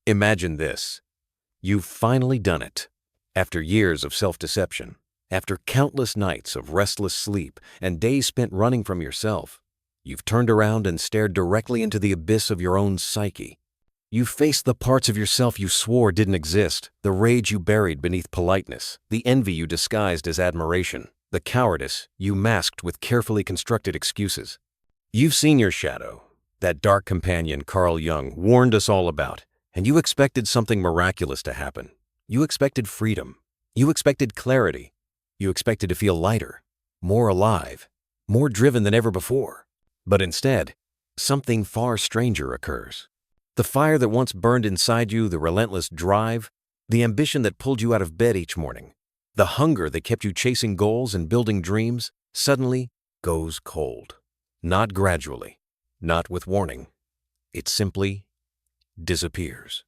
Imagine this. You've finally done it. After years of self-deception, after countless nights of restless sleep and days spent running from yourself, you've turned around and stared directly into the abyss of your own psyche. You've faced the parts of yourself you swore didn't exist, the rage you buried beneath politeness, the envy you disguised as admiration, the cowardice you masked with carefully constructed excuses. You've seen your shadow, that dark companion Carl Jung warned us all about, and you expected something miraculous to happen. You expected freedom. You expected clarity. You expected to feel lighter, more alive, more driven than ever before. But instead, something far stranger occurs. The fire that once burned inside you, the relentless drive, the ambition that pulled you out of bed each morning, the hunger that kept you chasing goals and building dreams, suddenly goes cold. Not gradually, not with warning. It simply disappears.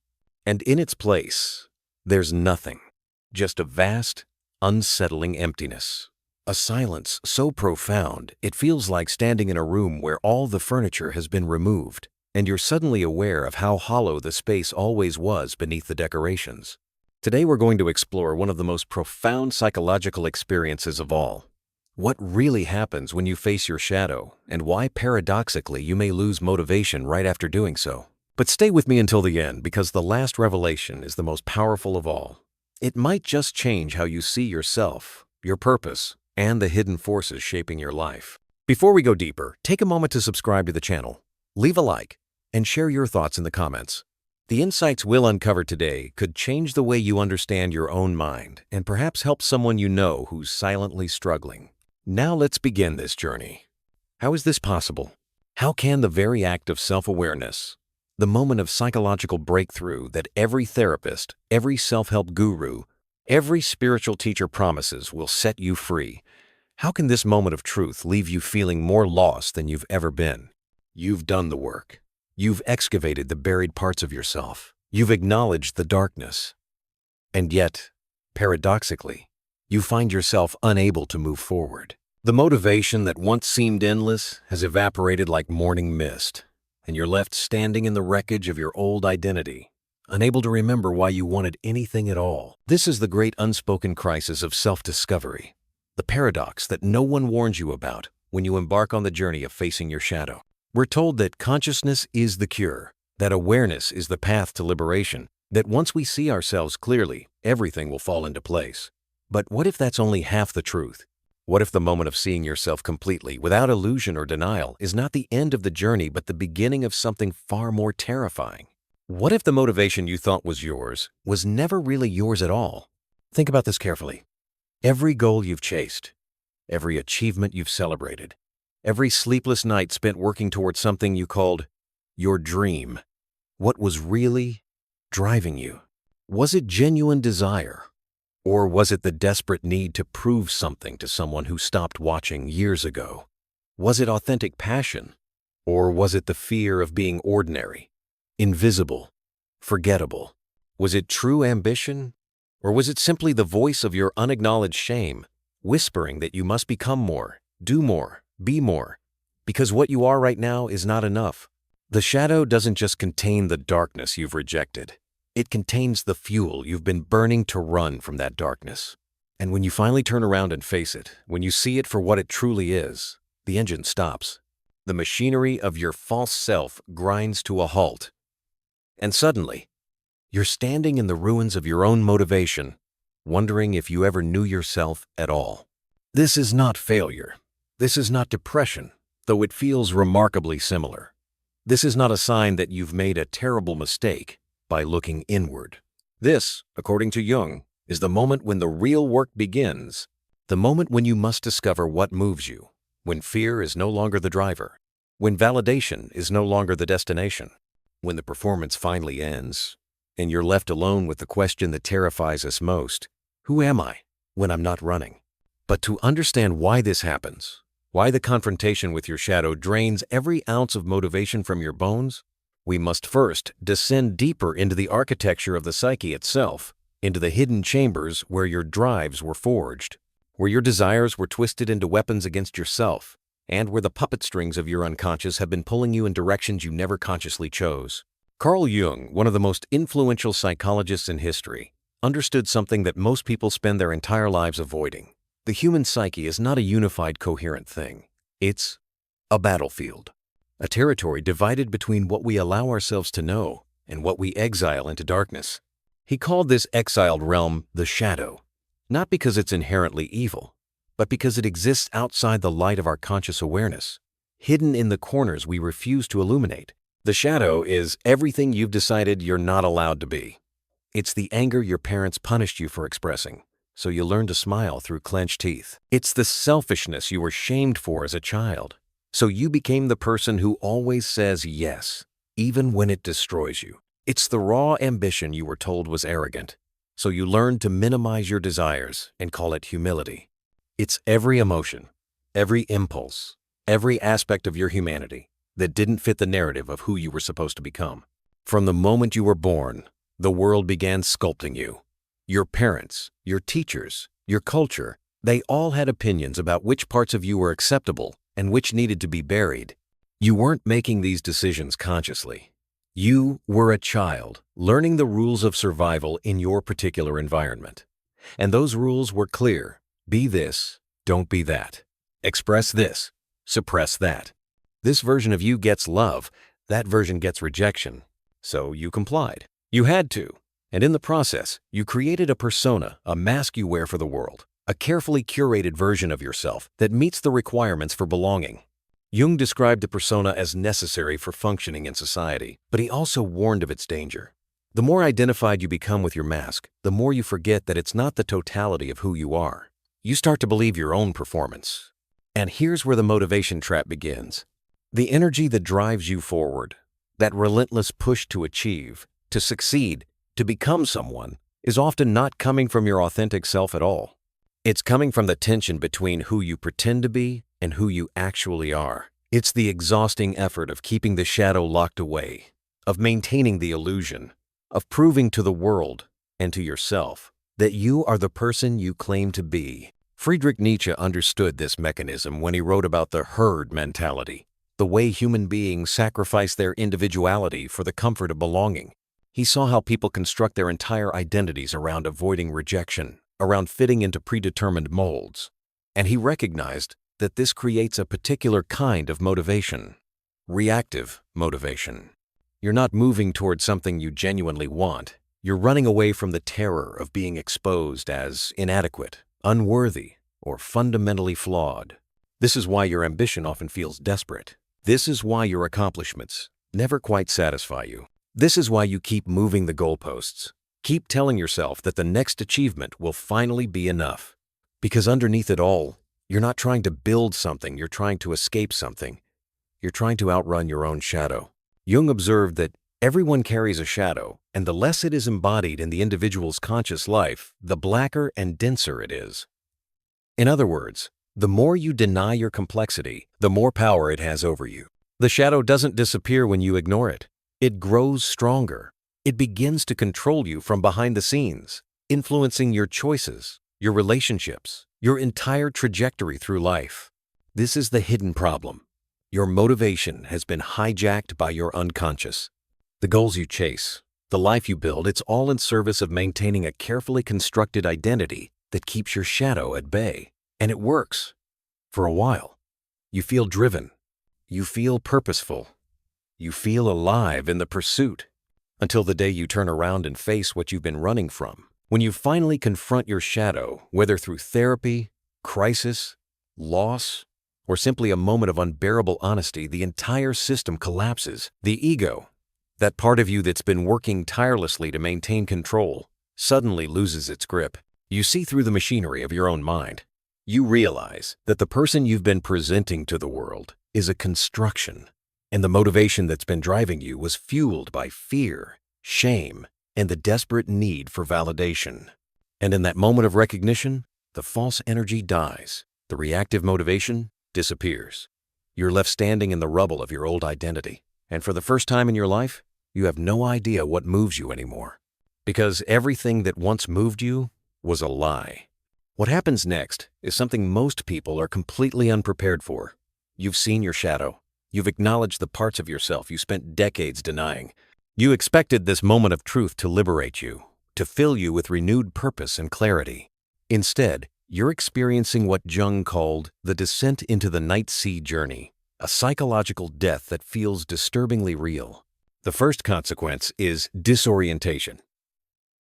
And in its place, there's nothing, just a vast, unsettling emptiness. A silence so profound, it feels like standing in a room where all the furniture has been removed, and you're suddenly aware of how hollow the space always was beneath the decorations. Today we're going to explore one of the most profound psychological experiences of all. What really happens when you face your shadow, and why paradoxically you may lose motivation right after doing so. But stay with me until the end, because the last revelation is the most powerful of all. It might just change how you see yourself, your purpose, and the hidden forces shaping your life. Before we go deeper, take a moment to subscribe to the channel, leave a like, and share your thoughts in the comments. The insights we'll uncover today could change the way you understand your own mind and perhaps help someone you know who's silently struggling. Now let's begin this journey. How is this possible? How can the very act of self-awareness, the moment of psychological breakthrough that every therapist, every self-help guru, every spiritual teacher promises will set you free, how can this moment of truth leave you feeling more lost than you've ever been? You've done the work. You've excavated the buried parts of yourself. You've acknowledged the darkness. And yet, paradoxically, you find yourself unable to move forward. The motivation that once seemed endless has evaporated like morning mist, and you're left standing in the wreckage of your old identity, unable to remember why you wanted anything at all. This is the great unspoken crisis of self-discovery, the paradox that no one warns you about when you embark on the journey of facing your shadow. We're told that consciousness is the cure, that awareness is the path to liberation, that once we see ourselves clearly, everything will fall into place. But what if that's only half the truth? What if the moment of seeing yourself completely, without illusion or denial, is not the end of the journey but the beginning of something far more terrifying? What if the motivation you thought was yours was never really yours at all? Think about this carefully. Every goal you've chased, every achievement you've celebrated, every sleepless night spent working towards something you called your dream, what was really driving you? Was it genuine desire? Or was it the desperate need to prove something to someone who stopped watching years ago? Was it authentic passion? Or was it the fear of being ordinary, invisible, forgettable? Was it true ambition? Or was it simply the voice of your unacknowledged shame, whispering that you must become more, do more, be more, because what you are right now is not enough? The shadow doesn't just contain the darkness you've rejected. It contains the fuel you've been burning to run from that darkness. And when you finally turn around and face it, when you see it for what it truly is, the engine stops. The machinery of your false self grinds to a halt. And suddenly, you're standing in the ruins of your own motivation, wondering if you ever knew yourself at all. This is not failure. This is not depression, though it feels remarkably similar. This is not a sign that you've made a terrible mistake by looking inward. This, according to Jung, is the moment when the real work begins, the moment when you must discover what moves you, when fear is no longer the driver, when validation is no longer the destination, when the performance finally ends, and you're left alone with the question that terrifies us most: who am I when I'm not running? But to understand why this happens, why the confrontation with your shadow drains every ounce of motivation from your bones, we must first descend deeper into the architecture of the psyche itself, into the hidden chambers where your drives were forged, where your desires were twisted into weapons against yourself, and where the puppet strings of your unconscious have been pulling you in directions you never consciously chose. Carl Jung, one of the most influential psychologists in history, understood something that most people spend their entire lives avoiding. The human psyche is not a unified, coherent thing. It's a battlefield, a territory divided between what we allow ourselves to know and what we exile into darkness. He called this exiled realm the shadow, not because it's inherently evil, but because it exists outside the light of our conscious awareness, hidden in the corners we refuse to illuminate. The shadow is everything you've decided you're not allowed to be. It's the anger your parents punished you for expressing, so you learn to smile through clenched teeth. It's the selfishness you were shamed for as a child, so you became the person who always says yes, even when it destroys you. It's the raw ambition you were told was arrogant, so you learned to minimize your desires and call it humility. It's every emotion, every impulse, every aspect of your humanity that didn't fit the narrative of who you were supposed to become. From the moment you were born, the world began sculpting you. Your parents, your teachers, your culture, they all had opinions about which parts of you were acceptable and which needed to be buried. You weren't making these decisions consciously. You were a child learning the rules of survival in your particular environment. And those rules were clear. Be this, don't be that. Express this, suppress that. This version of you gets love, that version gets rejection. So you complied. You had to. And in the process, you created a persona, a mask you wear for the world, a carefully curated version of yourself that meets the requirements for belonging. Jung described the persona as necessary for functioning in society, but he also warned of its danger. The more identified you become with your mask, the more you forget that it's not the totality of who you are. You start to believe your own performance. And here's where the motivation trap begins. The energy that drives you forward, that relentless push to achieve, to succeed, to become someone, is often not coming from your authentic self at all. It's coming from the tension between who you pretend to be and who you actually are. It's the exhausting effort of keeping the shadow locked away, of maintaining the illusion, of proving to the world and to yourself that you are the person you claim to be. Friedrich Nietzsche understood this mechanism when he wrote about the herd mentality, the way human beings sacrifice their individuality for the comfort of belonging. He saw how people construct their entire identities around avoiding rejection, around fitting into predetermined molds. And he recognized that this creates a particular kind of motivation, reactive motivation. You're not moving toward something you genuinely want. You're running away from the terror of being exposed as inadequate, unworthy, or fundamentally flawed. This is why your ambition often feels desperate. This is why your accomplishments never quite satisfy you. This is why you keep moving the goalposts. Keep telling yourself that the next achievement will finally be enough. Because underneath it all, you're not trying to build something, you're trying to escape something. You're trying to outrun your own shadow. Jung observed that everyone carries a shadow, and the less it is embodied in the individual's conscious life, the blacker and denser it is. In other words, the more you deny your complexity, the more power it has over you. The shadow doesn't disappear when you ignore it. It grows stronger. It begins to control you from behind the scenes, influencing your choices, your relationships, your entire trajectory through life. This is the hidden problem. Your motivation has been hijacked by your unconscious. The goals you chase, the life you build, it's all in service of maintaining a carefully constructed identity that keeps your shadow at bay. And it works. For a while. You feel driven. You feel purposeful. You feel alive in the pursuit. Until the day you turn around and face what you've been running from. When you finally confront your shadow, whether through therapy, crisis, loss, or simply a moment of unbearable honesty, the entire system collapses. The ego, that part of you that's been working tirelessly to maintain control, suddenly loses its grip. You see through the machinery of your own mind. You realize that the person you've been presenting to the world is a construction, and the motivation that's been driving you was fueled by fear, shame, and the desperate need for validation. And in that moment of recognition, the false energy dies. The reactive motivation disappears. You're left standing in the rubble of your old identity, and for the first time in your life, you have no idea what moves you anymore. Because everything that once moved you was a lie. What happens next is something most people are completely unprepared for. You've seen your shadow. You've acknowledged the parts of yourself you spent decades denying. You expected this moment of truth to liberate you, to fill you with renewed purpose and clarity. Instead, you're experiencing what Jung called the descent into the night sea journey, a psychological death that feels disturbingly real. The first consequence is disorientation.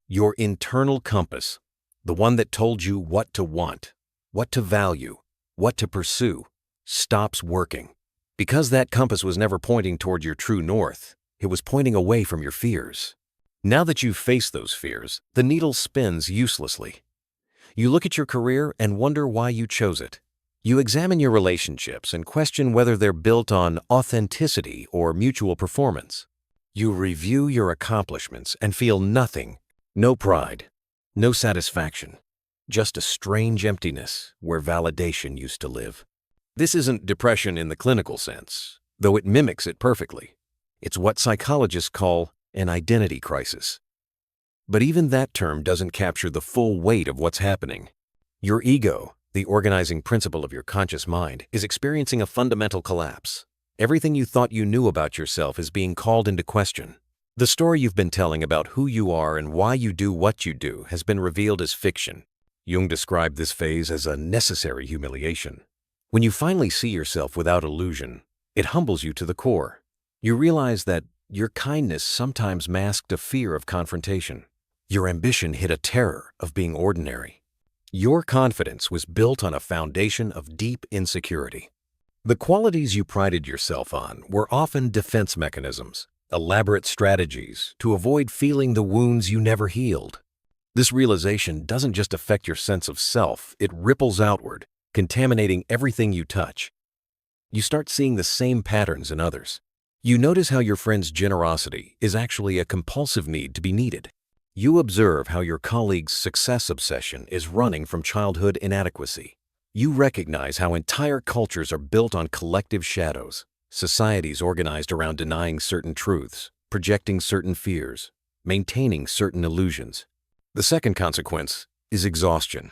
Your internal compass, the one that told you what to want, what to value, what to pursue, stops working. Because that compass was never pointing toward your true north, it was pointing away from your fears. Now that you've faced those fears, the needle spins uselessly. You look at your career and wonder why you chose it. You examine your relationships and question whether they're built on authenticity or mutual performance. You review your accomplishments and feel nothing, no pride, no satisfaction, just a strange emptiness where validation used to live. This isn't depression in the clinical sense, though it mimics it perfectly. It's what psychologists call an identity crisis. But even that term doesn't capture the full weight of what's happening. Your ego, the organizing principle of your conscious mind, is experiencing a fundamental collapse. Everything you thought you knew about yourself is being called into question. The story you've been telling about who you are and why you do what you do has been revealed as fiction. Jung described this phase as a necessary humiliation. When you finally see yourself without illusion, it humbles you to the core. You realize that your kindness sometimes masked a fear of confrontation. Your ambition hid a terror of being ordinary. Your confidence was built on a foundation of deep insecurity. The qualities you prided yourself on were often defense mechanisms, elaborate strategies to avoid feeling the wounds you never healed. This realization doesn't just affect your sense of self, it ripples outward, contaminating everything you touch. You start seeing the same patterns in others. You notice how your friend's generosity is actually a compulsive need to be needed. You observe how your colleague's success obsession is running from childhood inadequacy. You recognize how entire cultures are built on collective shadows, societies organized around denying certain truths, projecting certain fears, maintaining certain illusions. The second consequence is exhaustion.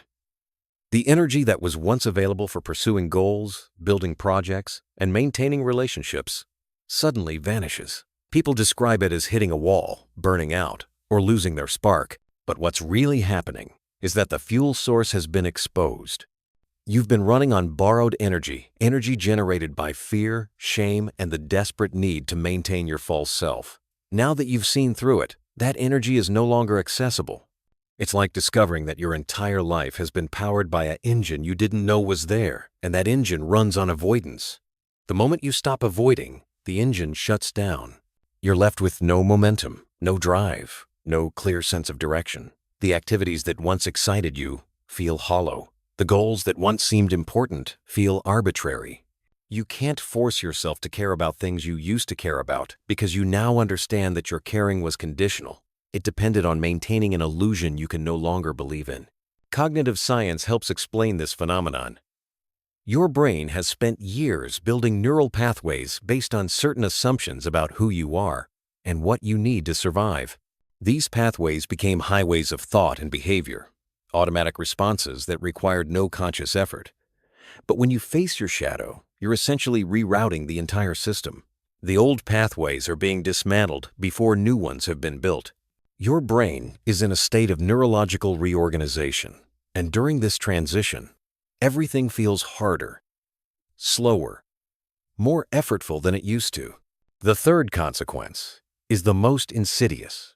The energy that was once available for pursuing goals, building projects, and maintaining relationships suddenly vanishes. People describe it as hitting a wall, burning out, or losing their spark. But what's really happening is that the fuel source has been exposed. You've been running on borrowed energy generated by fear, shame, and the desperate need to maintain your false self. Now that you've seen through it, that energy is no longer accessible. It's like discovering that your entire life has been powered by an engine you didn't know was there, and that engine runs on avoidance. The moment you stop avoiding, the engine shuts down. You're left with no momentum, no drive, no clear sense of direction. The activities that once excited you feel hollow. The goals that once seemed important feel arbitrary. You can't force yourself to care about things you used to care about because you now understand that your caring was conditional. It depended on maintaining an illusion you can no longer believe in. Cognitive science helps explain this phenomenon. Your brain has spent years building neural pathways based on certain assumptions about who you are and what you need to survive. These pathways became highways of thought and behavior, automatic responses that required no conscious effort. But when you face your shadow, you're essentially rerouting the entire system. The old pathways are being dismantled before new ones have been built. Your brain is in a state of neurological reorganization, and during this transition, everything feels harder, slower, more effortful than it used to. The third consequence is the most insidious: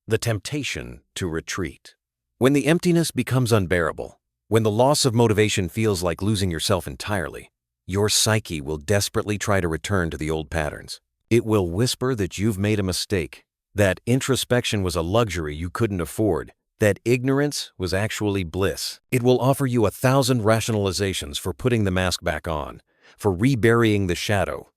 the temptation to retreat. When the emptiness becomes unbearable, when the loss of motivation feels like losing yourself entirely, your psyche will desperately try to return to the old patterns. It will whisper that you've made a mistake, that introspection was a luxury you couldn't afford, that ignorance was actually bliss. It will offer you 1,000 rationalizations for putting the mask back on, for reburying the shadow,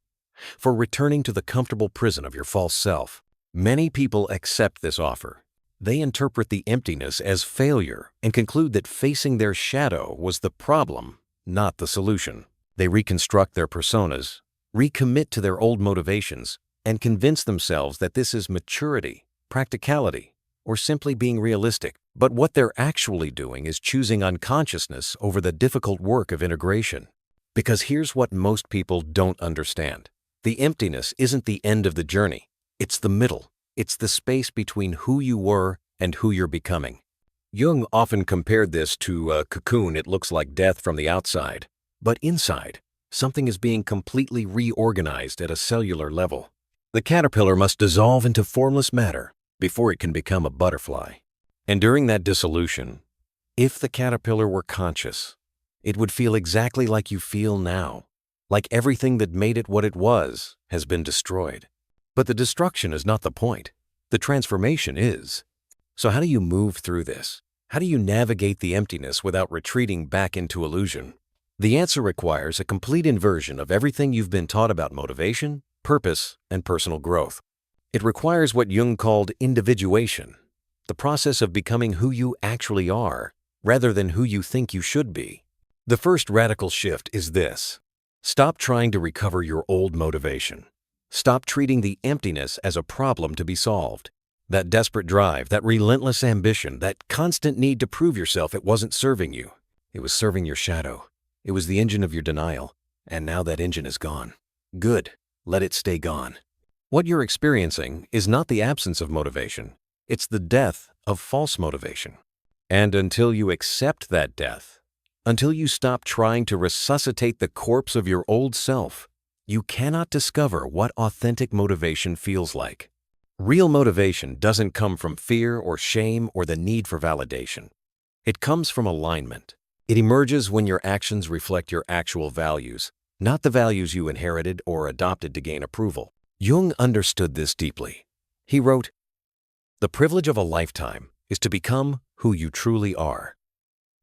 for returning to the comfortable prison of your false self. Many people accept this offer. They interpret the emptiness as failure and conclude that facing their shadow was the problem, not the solution. They reconstruct their personas, recommit to their old motivations, and convince themselves that this is maturity, practicality, or simply being realistic. But what they're actually doing is choosing unconsciousness over the difficult work of integration. Because here's what most people don't understand. The emptiness isn't the end of the journey. It's the middle. It's the space between who you were and who you're becoming. Jung often compared this to a cocoon. It looks like death from the outside, but inside, something is being completely reorganized at a cellular level. The caterpillar must dissolve into formless matter before it can become a butterfly. And during that dissolution, if the caterpillar were conscious, it would feel exactly like you feel now, like everything that made it what it was has been destroyed. But the destruction is not the point. The transformation is. So how do you move through this? How do you navigate the emptiness without retreating back into illusion? The answer requires a complete inversion of everything you've been taught about motivation, purpose, and personal growth. It requires what Jung called individuation, the process of becoming who you actually are, rather than who you think you should be. The first radical shift is this. Stop trying to recover your old motivation. Stop treating the emptiness as a problem to be solved. That desperate drive, that relentless ambition, that constant need to prove yourself, it wasn't serving you. It was serving your shadow. It was the engine of your denial, and now that engine is gone. Good. Let it stay gone. What you're experiencing is not the absence of motivation. It's the death of false motivation. And until you accept that death, until you stop trying to resuscitate the corpse of your old self, you cannot discover what authentic motivation feels like. Real motivation doesn't come from fear or shame or the need for validation. It comes from alignment. It emerges when your actions reflect your actual values, not the values you inherited or adopted to gain approval. Jung understood this deeply. He wrote, "The privilege of a lifetime is to become who you truly are."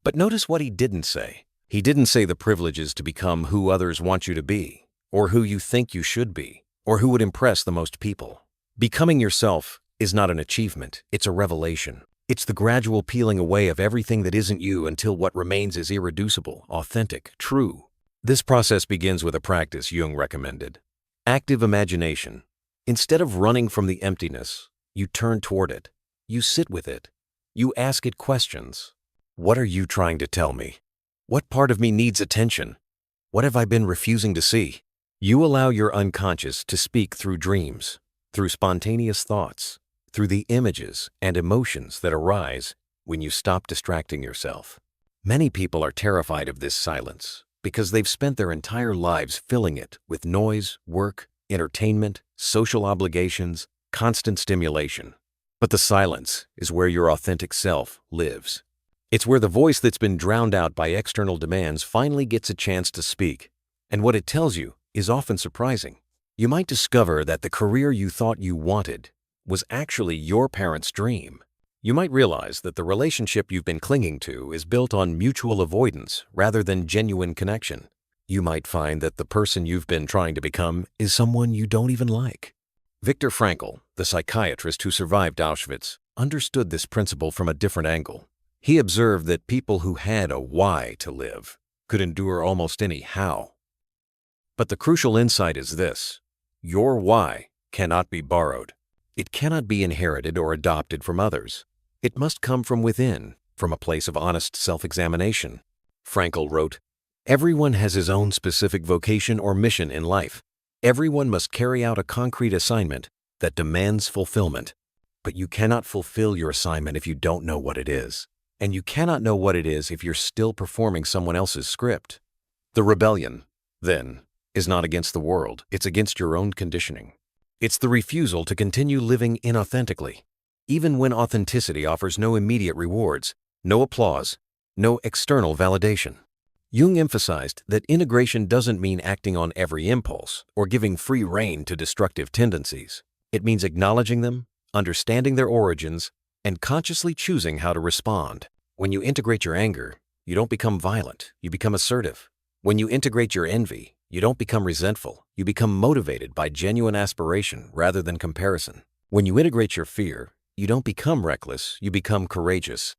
But notice what he didn't say. He didn't say the privilege is to become who others want you to be, or who you think you should be, or who would impress the most people. Becoming yourself is not an achievement, it's a revelation. It's the gradual peeling away of everything that isn't you until what remains is irreducible, authentic, true. This process begins with a practice Jung recommended: active imagination. Instead of running from the emptiness, you turn toward it. You sit with it. You ask it questions. What are you trying to tell me? What part of me needs attention? What have I been refusing to see? You allow your unconscious to speak through dreams, through spontaneous thoughts, through the images and emotions that arise when you stop distracting yourself. Many people are terrified of this silence because they've spent their entire lives filling it with noise, work, entertainment, social obligations, constant stimulation. But the silence is where your authentic self lives. It's where the voice that's been drowned out by external demands finally gets a chance to speak. And what it tells you is often surprising. You might discover that the career you thought you wanted was actually your parents' dream. You might realize that the relationship you've been clinging to is built on mutual avoidance rather than genuine connection. You might find that the person you've been trying to become is someone you don't even like. Viktor Frankl, the psychiatrist who survived Auschwitz, understood this principle from a different angle. He observed that people who had a why to live could endure almost any how. But the crucial insight is this: your why cannot be borrowed. It cannot be inherited or adopted from others. It must come from within, from a place of honest self-examination. Frankl wrote, "Everyone has his own specific vocation or mission in life. Everyone must carry out a concrete assignment that demands fulfillment. But you cannot fulfill your assignment if you don't know what it is. And you cannot know what it is if you're still performing someone else's script." The rebellion, then, is not against the world, it's against your own conditioning. It's the refusal to continue living inauthentically, even when authenticity offers no immediate rewards, no applause, no external validation. Jung emphasized that integration doesn't mean acting on every impulse or giving free rein to destructive tendencies. It means acknowledging them, understanding their origins, and consciously choosing how to respond. When you integrate your anger, you don't become violent, you become assertive. When you integrate your envy, you don't become resentful, you become motivated by genuine aspiration rather than comparison. When you integrate your fear, you don't become reckless, you become courageous,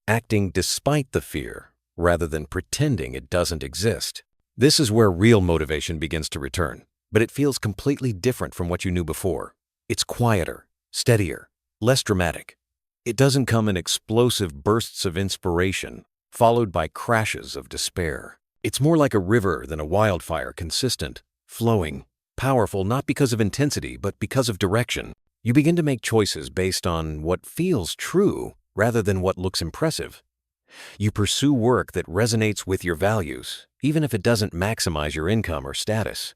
acting despite the fear rather than pretending it doesn't exist. This is where real motivation begins to return, but it feels completely different from what you knew before. It's quieter, steadier, less dramatic. It doesn't come in explosive bursts of inspiration, followed by crashes of despair. It's more like a river than a wildfire, consistent, flowing, powerful not because of intensity but because of direction. You begin to make choices based on what feels true rather than what looks impressive. You pursue work that resonates with your values, even if it doesn't maximize your income or status.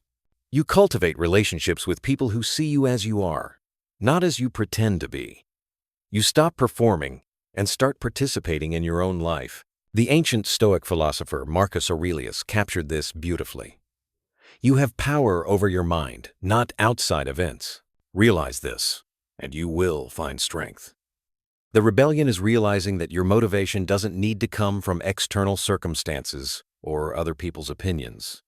You cultivate relationships with people who see you as you are, not as you pretend to be. You stop performing and start participating in your own life. The ancient Stoic philosopher Marcus Aurelius captured this beautifully. You have power over your mind, not outside events. Realize this, and you will find strength. The rebellion is realizing that your motivation doesn't need to come from external circumstances or other people's opinions.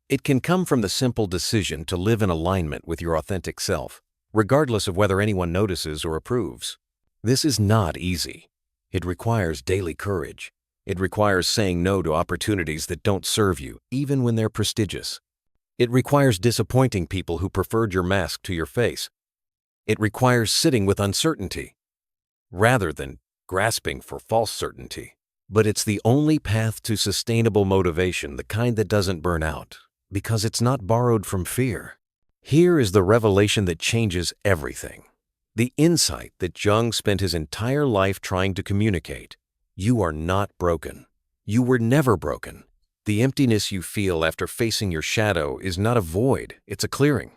It can come from the simple decision to live in alignment with your authentic self, regardless of whether anyone notices or approves. This is not easy. It requires daily courage. It requires saying no to opportunities that don't serve you, even when they're prestigious. It requires disappointing people who preferred your mask to your face. It requires sitting with uncertainty, rather than grasping for false certainty. But it's the only path to sustainable motivation, the kind that doesn't burn out, because it's not borrowed from fear. Here is the revelation that changes everything. The insight that Jung spent his entire life trying to communicate. You are not broken. You were never broken. The emptiness you feel after facing your shadow is not a void, it's a clearing.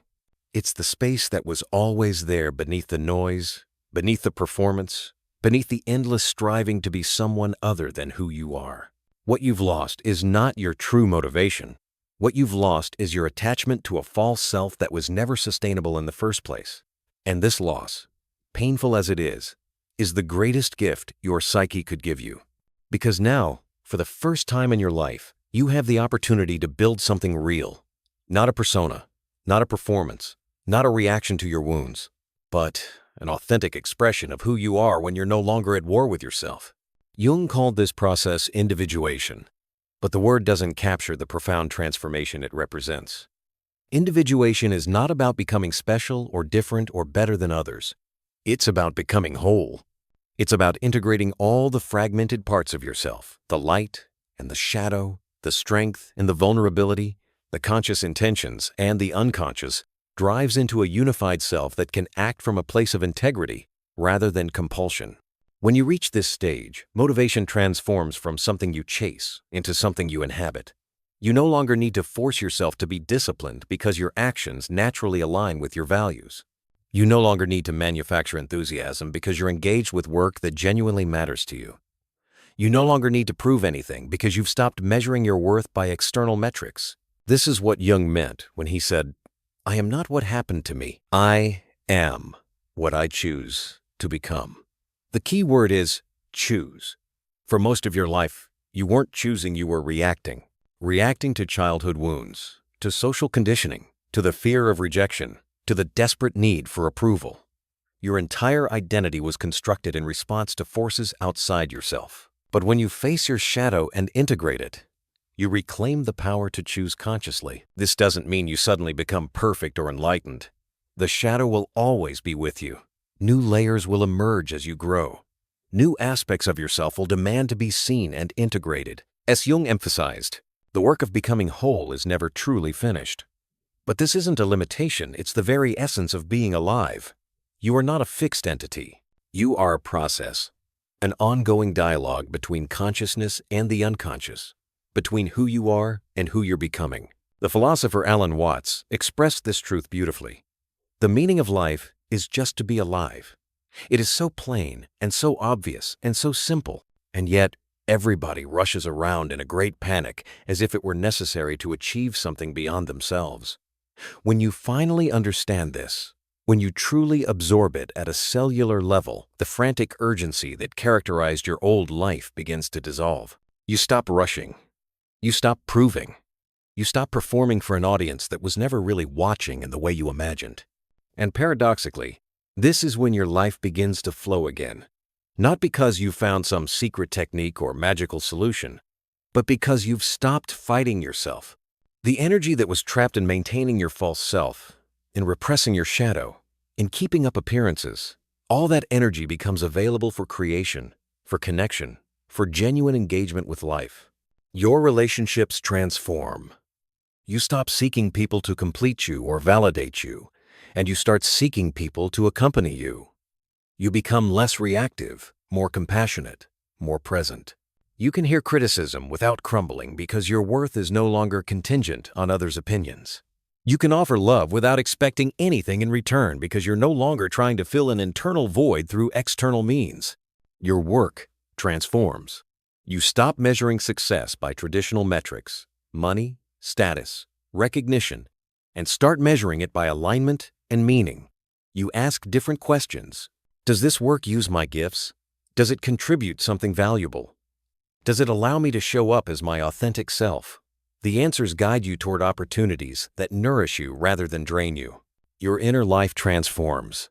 It's the space that was always there beneath the noise, beneath the performance, beneath the endless striving to be someone other than who you are. What you've lost is not your true motivation. What you've lost is your attachment to a false self that was never sustainable in the first place. And this loss, painful as it is the greatest gift your psyche could give you. Because now, for the first time in your life, you have the opportunity to build something real. Not a persona, not a performance, not a reaction to your wounds, but an authentic expression of who you are when you're no longer at war with yourself. Jung called this process individuation, but the word doesn't capture the profound transformation it represents. Individuation is not about becoming special or different or better than others. It's about becoming whole. It's about integrating all the fragmented parts of yourself, the light and the shadow, the strength and the vulnerability, the conscious intentions and the unconscious, drives into a unified self that can act from a place of integrity rather than compulsion. When you reach this stage, motivation transforms from something you chase into something you inhabit. You no longer need to force yourself to be disciplined because your actions naturally align with your values. You no longer need to manufacture enthusiasm because you're engaged with work that genuinely matters to you. You no longer need to prove anything because you've stopped measuring your worth by external metrics. This is what Jung meant when he said, "I am not what happened to me. I am what I choose to become." The key word is choose. For most of your life, you weren't choosing, you were reacting. Reacting to childhood wounds, to social conditioning, to the fear of rejection, to the desperate need for approval. Your entire identity was constructed in response to forces outside yourself. But when you face your shadow and integrate it, you reclaim the power to choose consciously. This doesn't mean you suddenly become perfect or enlightened. The shadow will always be with you. New layers will emerge as you grow. New aspects of yourself will demand to be seen and integrated. As Jung emphasized, the work of becoming whole is never truly finished. But this isn't a limitation, it's the very essence of being alive. You are not a fixed entity. You are a process, an ongoing dialogue between consciousness and the unconscious, between who you are and who you're becoming. The philosopher Alan Watts expressed this truth beautifully. The meaning of life is just to be alive. It is so plain and so obvious and so simple, and yet everybody rushes around in a great panic as if it were necessary to achieve something beyond themselves. When you finally understand this, when you truly absorb it at a cellular level, the frantic urgency that characterized your old life begins to dissolve. You stop rushing. You stop proving. You stop performing for an audience that was never really watching in the way you imagined. And paradoxically, this is when your life begins to flow again. Not because you found some secret technique or magical solution, but because you've stopped fighting yourself. The energy that was trapped in maintaining your false self, in repressing your shadow, in keeping up appearances, all that energy becomes available for creation, for connection, for genuine engagement with life. Your relationships transform. You stop seeking people to complete you or validate you, and you start seeking people to accompany you. You become less reactive, more compassionate, more present. You can hear criticism without crumbling because your worth is no longer contingent on others' opinions. You can offer love without expecting anything in return because you're no longer trying to fill an internal void through external means. Your work transforms. You stop measuring success by traditional metrics, money, status, recognition, and start measuring it by alignment and meaning. You ask different questions. Does this work use my gifts? Does it contribute something valuable? Does it allow me to show up as my authentic self? The answers guide you toward opportunities that nourish you rather than drain you. Your inner life transforms.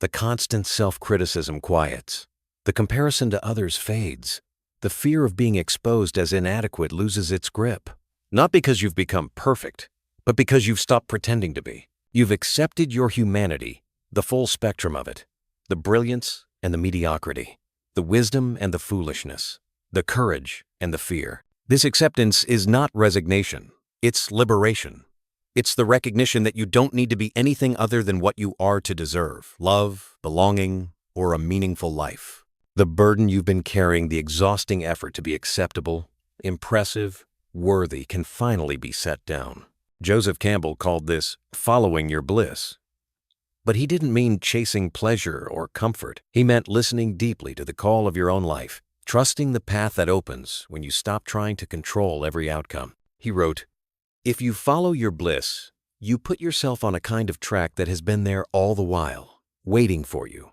The constant self-criticism quiets. The comparison to others fades. The fear of being exposed as inadequate loses its grip. Not because you've become perfect, but because you've stopped pretending to be. You've accepted your humanity, the full spectrum of it, the brilliance and the mediocrity, the wisdom and the foolishness, the courage and the fear. This acceptance is not resignation, it's liberation. It's the recognition that you don't need to be anything other than what you are to deserve: love, belonging, or a meaningful life. The burden you've been carrying, the exhausting effort to be acceptable, impressive, worthy, can finally be set down. Joseph Campbell called this following your bliss. But he didn't mean chasing pleasure or comfort. He meant listening deeply to the call of your own life, trusting the path that opens when you stop trying to control every outcome. He wrote, "If you follow your bliss, you put yourself on a kind of track that has been there all the while, waiting for you.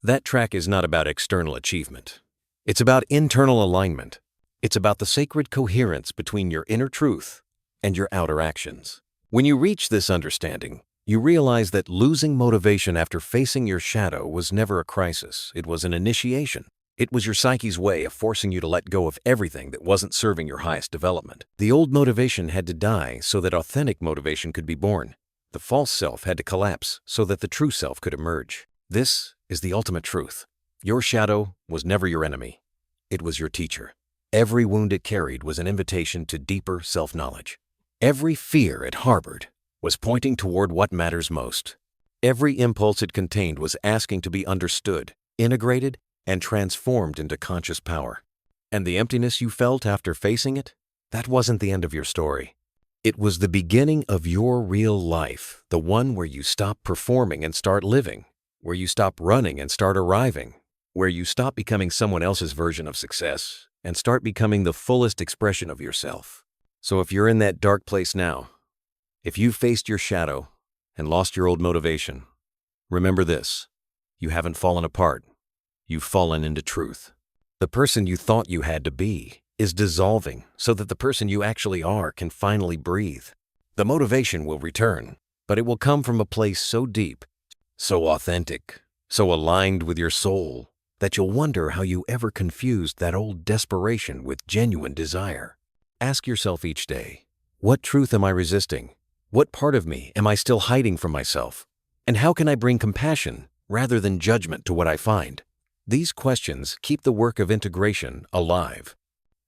That track is not about external achievement. It's about internal alignment. It's about the sacred coherence between your inner truth and your outer actions." When you reach this understanding, you realize that losing motivation after facing your shadow was never a crisis. It was an initiation. It was your psyche's way of forcing you to let go of everything that wasn't serving your highest development. The old motivation had to die so that authentic motivation could be born. The false self had to collapse so that the true self could emerge. This is the ultimate truth. Your shadow was never your enemy. It was your teacher. Every wound it carried was an invitation to deeper self-knowledge. Every fear it harbored was pointing toward what matters most. Every impulse it contained was asking to be understood, integrated, and transformed into conscious power. And the emptiness you felt after facing it, that wasn't the end of your story. It was the beginning of your real life, the one where you stop performing and start living, where you stop running and start arriving, where you stop becoming someone else's version of success and start becoming the fullest expression of yourself. So if you're in that dark place now, if you've faced your shadow and lost your old motivation, remember this: you haven't fallen apart. You've fallen into truth. The person you thought you had to be is dissolving so that the person you actually are can finally breathe. The motivation will return, but it will come from a place so deep, so authentic, so aligned with your soul, that you'll wonder how you ever confused that old desperation with genuine desire. Ask yourself each day, what truth am I resisting? What part of me am I still hiding from myself? And how can I bring compassion rather than judgment to what I find? These questions keep the work of integration alive.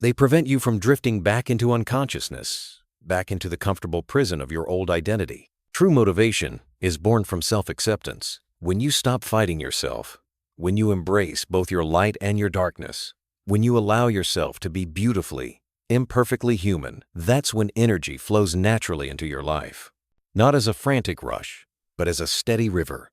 They prevent you from drifting back into unconsciousness, back into the comfortable prison of your old identity. True motivation is born from self-acceptance. When you stop fighting yourself, when you embrace both your light and your darkness, when you allow yourself to be beautifully, imperfectly human, that's when energy flows naturally into your life. Not as a frantic rush, but as a steady river.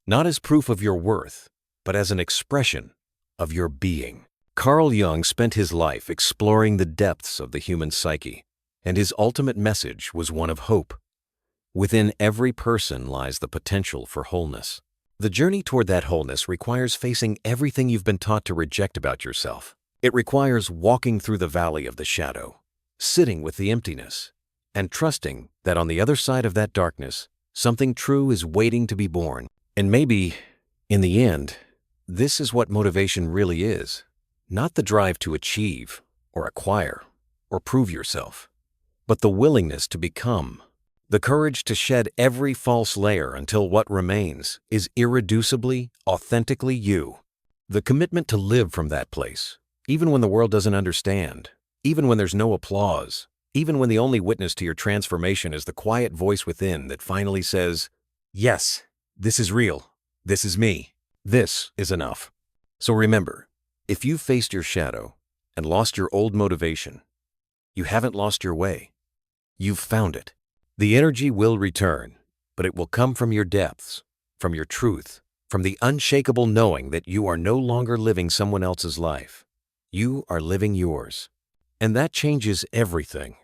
Not as proof of your worth, but as an expression of your being. Carl Jung spent his life exploring the depths of the human psyche, and his ultimate message was one of hope. Within every person lies the potential for wholeness. The journey toward that wholeness requires facing everything you've been taught to reject about yourself. It requires walking through the valley of the shadow, sitting with the emptiness, and trusting that on the other side of that darkness, something true is waiting to be born. And maybe, in the end, this is what motivation really is. Not the drive to achieve, or acquire, or prove yourself, but the willingness to become. The courage to shed every false layer until what remains is irreducibly, authentically you. The commitment to live from that place, even when the world doesn't understand, even when there's no applause, even when the only witness to your transformation is the quiet voice within that finally says, Yes, this is real. This is me. This is enough. So remember, if you've faced your shadow and lost your old motivation, you haven't lost your way. You've found it. The energy will return, but it will come from your depths, from your truth, from the unshakable knowing that you are no longer living someone else's life. You are living yours. And that changes everything.